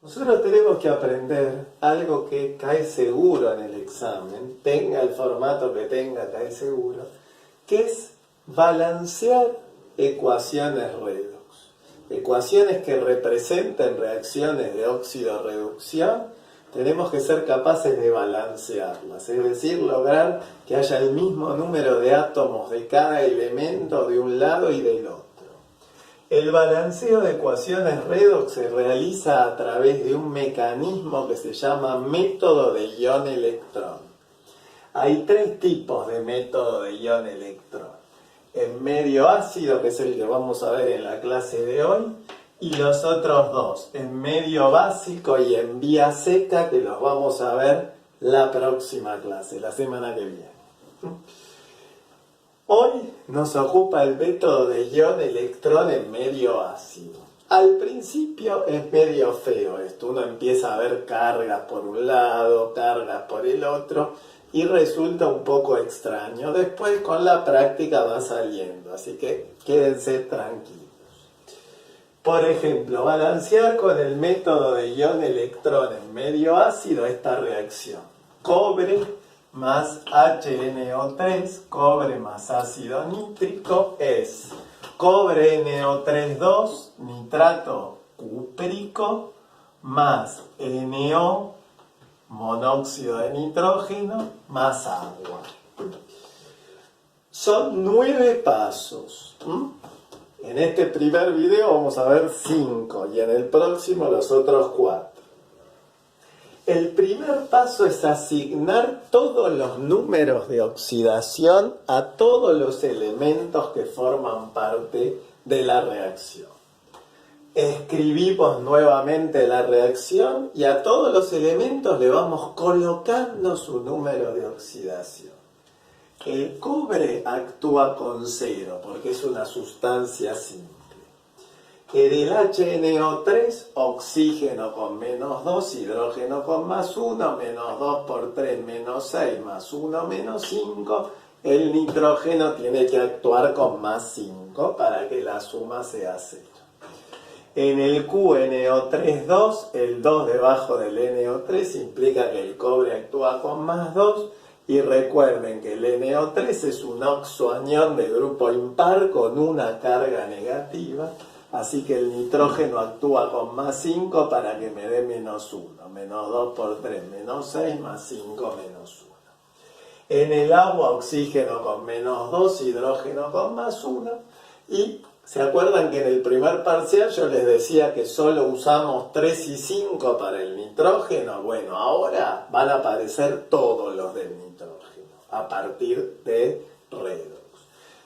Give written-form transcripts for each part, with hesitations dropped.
Nosotros tenemos que aprender algo que cae seguro en el examen, tenga el formato que tenga, cae seguro, que es balancear ecuaciones redox. Ecuaciones que representen reacciones de óxido-reducción, tenemos que ser capaces de balancearlas, es decir, lograr que haya el mismo número de átomos de cada elemento de un lado y del otro. El balanceo de ecuaciones redox se realiza a través de un mecanismo que se llama método de ion-electrón. Hay tres tipos de método de ion-electrón. En medio ácido, que es el que vamos a ver en la clase de hoy, y los otros dos, en medio básico y en vía seca, que los vamos a ver la próxima clase, la semana que viene. Hoy nos ocupa el método de ion-electrón en medio ácido. Al principio es medio feo esto, uno empieza a ver cargas por un lado, cargas por el otro, y resulta un poco extraño. Después con la práctica va saliendo, así que quédense tranquilos. Por ejemplo, balancear con el método de ion-electrón en medio ácido esta reacción. Cobre más HNO3, cobre más ácido nítrico, es cobre NO3,2, nitrato cúprico, más NO, monóxido de nitrógeno, más agua. Son 9 pasos. En este primer video vamos a ver 5 y en el próximo los otros 4. El primer paso es asignar todos los números de oxidación a todos los elementos que forman parte de la reacción. Escribimos nuevamente la reacción y a todos los elementos le vamos colocando su número de oxidación. El cobre actúa con 0 porque es una sustancia simple. En el HNO3, oxígeno con -2, hidrógeno con +1, -2 por 3, -6, +1, -5. El nitrógeno tiene que actuar con +5 para que la suma sea 0. En el QNO3,2, el 2 debajo del NO3 implica que el cobre actúa con +2. Y recuerden que el NO3 es un oxoanión de grupo impar con una carga negativa. Así que el nitrógeno actúa con +5 para que me dé -1. -2 por 3, -6, +5, -1. En el agua, oxígeno con -2, hidrógeno con +1. Y ¿se acuerdan que en el primer parcial yo les decía que solo usamos 3 y 5 para el nitrógeno? Bueno, ahora van a aparecer todos los del nitrógeno a partir de redox.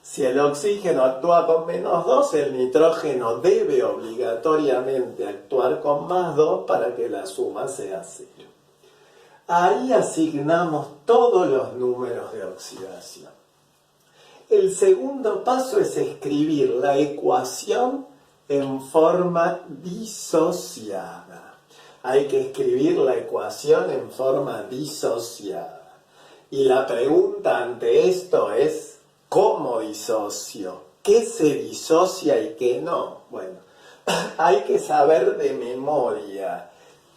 Si el oxígeno actúa con -2, el nitrógeno debe obligatoriamente actuar con +2 para que la suma sea 0. Ahí asignamos todos los números de oxidación. El segundo paso es escribir la ecuación en forma disociada. Hay que escribir la ecuación en forma disociada. Y la pregunta ante esto es, ¿cómo disocio? ¿Qué se disocia y qué no? Bueno, hay que saber de memoria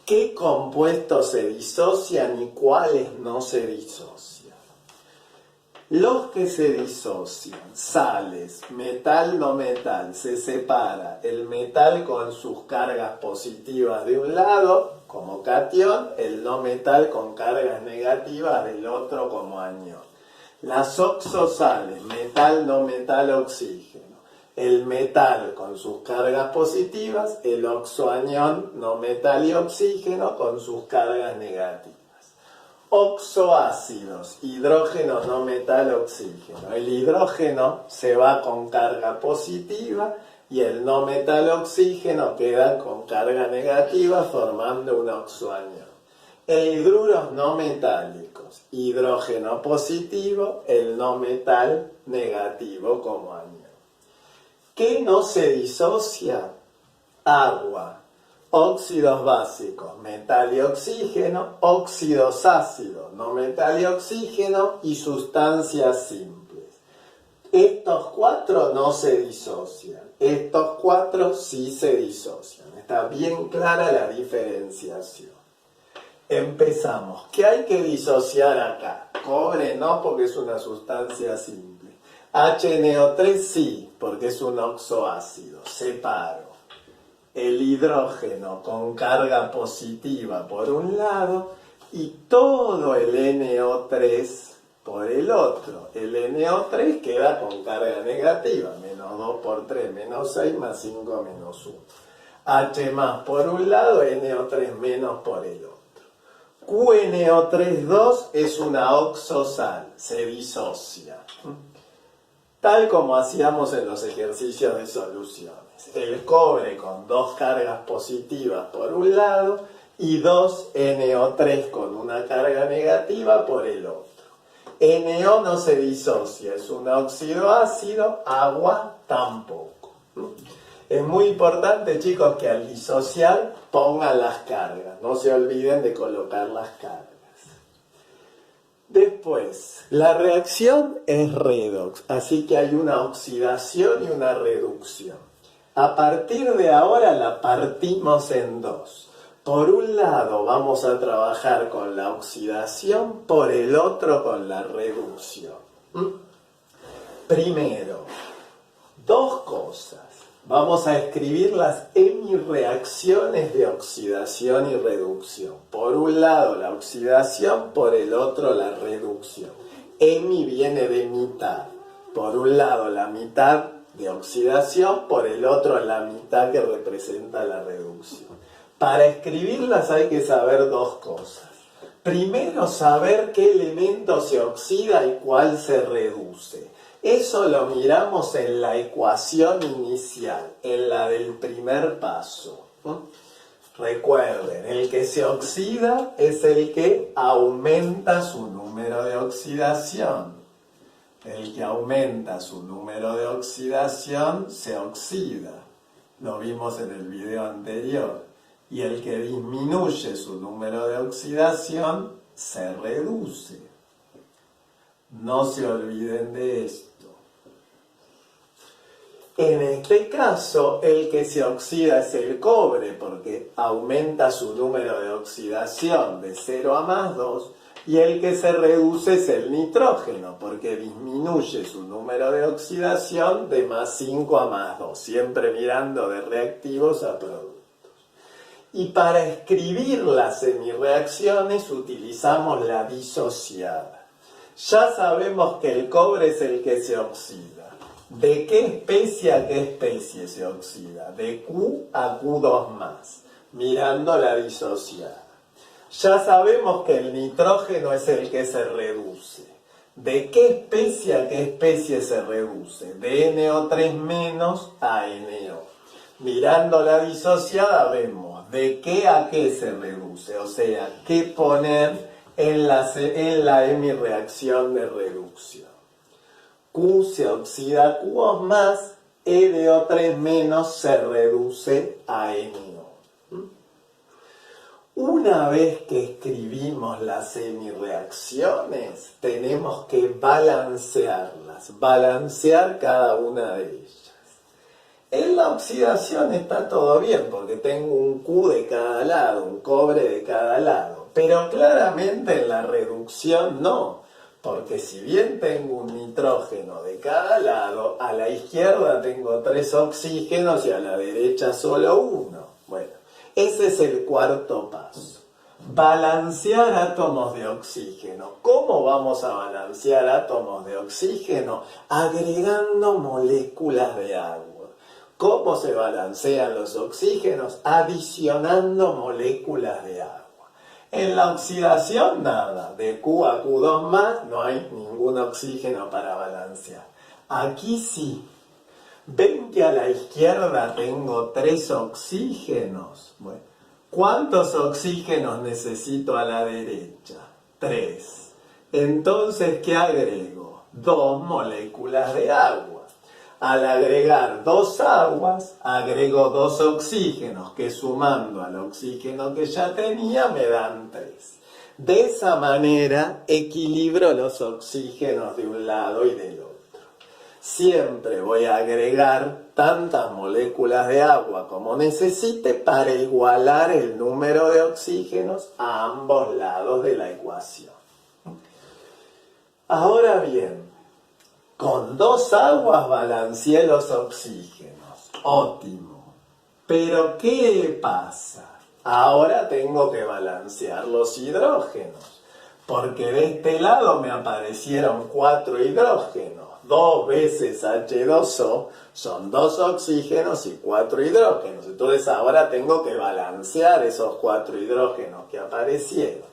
qué compuestos se disocian y cuáles no se disocian. Los que se disocian, sales, metal, no metal, se separa el metal con sus cargas positivas de un lado, como catión, el no metal con cargas negativas del otro como anión. Las oxosales, metal, no metal, oxígeno. El metal con sus cargas positivas, el oxoanión, no metal y oxígeno con sus cargas negativas. Oxoácidos, hidrógeno, no metal, oxígeno. El hidrógeno se va con carga positiva y el no metal, oxígeno quedan con carga negativa formando un oxoanión. E hidruros no metálicos, hidrógeno positivo, el no metal negativo como anión. ¿Qué no se disocia? Agua. Óxidos básicos, metal y oxígeno, óxidos ácidos, no metal y oxígeno, y sustancias simples. Estos 4 no se disocian. Estos 4 sí se disocian. Está bien clara la diferenciación. Empezamos. ¿Qué hay que disociar acá? Cobre no, porque es una sustancia simple. HNO3 sí, porque es un oxoácido. Separo el hidrógeno con carga positiva por un lado y todo el NO3 por el otro. El NO3 queda con carga negativa, menos 2 por 3, menos 6, más 5, menos 1. H más por un lado, NO3 menos por el otro. QNO3,2 es una oxosal, se disocia. Tal como hacíamos en los ejercicios de soluciones. El cobre con 2 cargas positivas por un lado y 2 NO3 con una carga negativa por el otro. NO no se disocia, es un óxido ácido, agua tampoco. Es muy importante, chicos, que al disociar pongan las cargas. No se olviden de colocar las cargas. Después, la reacción es redox, así que hay una oxidación y una reducción. A partir de ahora la partimos en dos. Por un lado vamos a trabajar con la oxidación, por el otro con la reducción. Primero, 2 cosas. Vamos a escribir las hemireacciones de oxidación y reducción. Por un lado la oxidación, por el otro la reducción. Hemi viene de mitad. Por un lado la mitad de oxidación, por el otro la mitad que representa la reducción. Para escribirlas hay que saber 2 cosas. Primero, saber qué elemento se oxida y cuál se reduce. Eso lo miramos en la ecuación inicial, en la del primer paso. Recuerden, el que se oxida es el que aumenta su número de oxidación. El que aumenta su número de oxidación se oxida. Lo vimos en el video anterior. Y el que disminuye su número de oxidación se reduce. No se olviden de esto. En este caso, el que se oxida es el cobre, porque aumenta su número de oxidación de 0 a más 2, y el que se reduce es el nitrógeno, porque disminuye su número de oxidación de más 5 a más 2, siempre mirando de reactivos a productos. Y para escribir las semireacciones utilizamos la disociada. Ya sabemos que el cobre es el que se oxida. ¿De qué especie a qué especie se oxida? De Q a Q2+, mirando la disociada. Ya sabemos que el nitrógeno es el que se reduce. ¿De qué especie a qué especie se reduce? De NO3- a NO. Mirando la disociada vemos de qué a qué se reduce, o sea, qué poner en la hemireacción de reducción. Q se oxida a Q+, EDO3- se reduce a NO. Una vez que escribimos las semireacciones, tenemos que balancearlas, balancear cada una de ellas. En la oxidación está todo bien, porque tengo un Q de cada lado, un cobre de cada lado. Pero claramente en la reducción no, porque si bien tengo un nitrógeno de cada lado, a la izquierda tengo 3 oxígenos y a la derecha solo 1. Bueno, ese es el cuarto paso. Balancear átomos de oxígeno. ¿Cómo vamos a balancear átomos de oxígeno? Agregando moléculas de agua. ¿Cómo se balancean los oxígenos? Adicionando moléculas de agua. En la oxidación nada, de Q a Q2+, no hay ningún oxígeno para balancear. Aquí sí. ¿Ven que a la izquierda tengo 3 oxígenos? Bueno, ¿cuántos oxígenos necesito a la derecha? 3. Entonces, ¿qué agrego? 2 moléculas de agua. Al agregar 2 aguas, agrego 2 oxígenos que sumando al oxígeno que ya tenía me dan 3. De esa manera equilibro los oxígenos de un lado y del otro. Siempre voy a agregar tantas moléculas de agua como necesite para igualar el número de oxígenos a ambos lados de la ecuación. Ahora bien, con 2 aguas balanceé los oxígenos. Óptimo. Pero ¿qué pasa? Ahora tengo que balancear los hidrógenos. Porque de este lado me aparecieron 4 hidrógenos. 2 veces H2O son 2 oxígenos y 4 hidrógenos. Entonces ahora tengo que balancear esos 4 hidrógenos que aparecieron.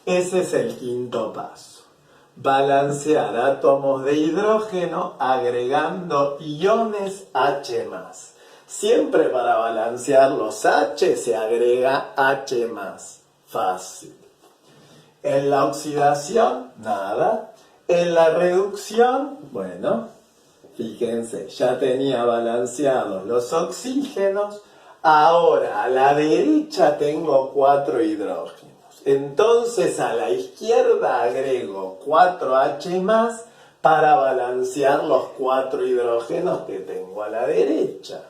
Ese es el quinto paso. Balancear átomos de hidrógeno agregando iones H+. Siempre para balancear los H se agrega H+. Fácil. En la oxidación, nada. En la reducción, bueno, fíjense, ya tenía balanceados los oxígenos. Ahora a la derecha tengo 4 hidrógenos. Entonces a la izquierda agrego 4H+ para balancear los 4 hidrógenos que tengo a la derecha.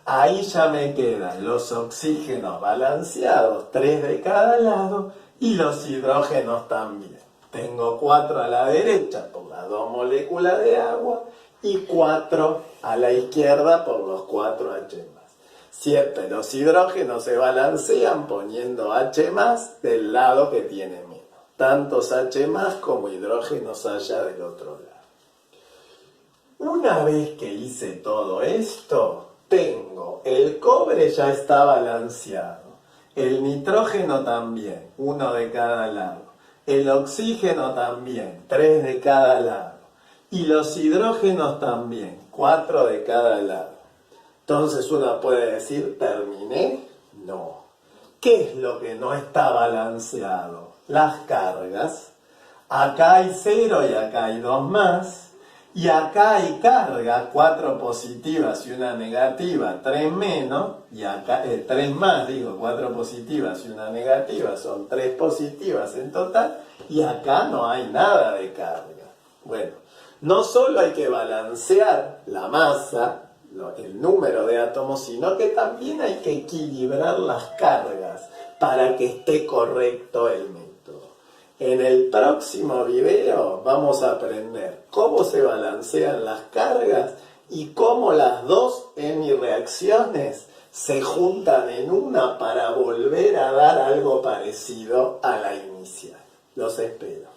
Ahí ya me quedan los oxígenos balanceados, 3 de cada lado, y los hidrógenos también. Tengo 4 a la derecha por las 2 moléculas de agua y 4 a la izquierda por los 4H+. Siempre los hidrógenos se balancean poniendo H+ del lado que tiene menos. Tantos H+ como hidrógenos haya del otro lado. Una vez que hice todo esto, tengo el cobre ya está balanceado. El nitrógeno también, 1 de cada lado. El oxígeno también, 3 de cada lado. Y los hidrógenos también, 4 de cada lado. Entonces uno puede decir, ¿terminé? No. ¿Qué es lo que no está balanceado? Las cargas. Acá hay 0 y acá hay 2 más. Y acá hay carga, 4 positivas y una negativa, 3 menos, y acá 3 más, 4 positivas y una negativa, son 3 positivas en total, y acá no hay nada de carga. Bueno, no solo hay que balancear la masa, el número de átomos, sino que también hay que equilibrar las cargas para que esté correcto el método. En el próximo video vamos a aprender cómo se balancean las cargas y cómo las dos hemireacciones se juntan en una para volver a dar algo parecido a la inicial. Los espero.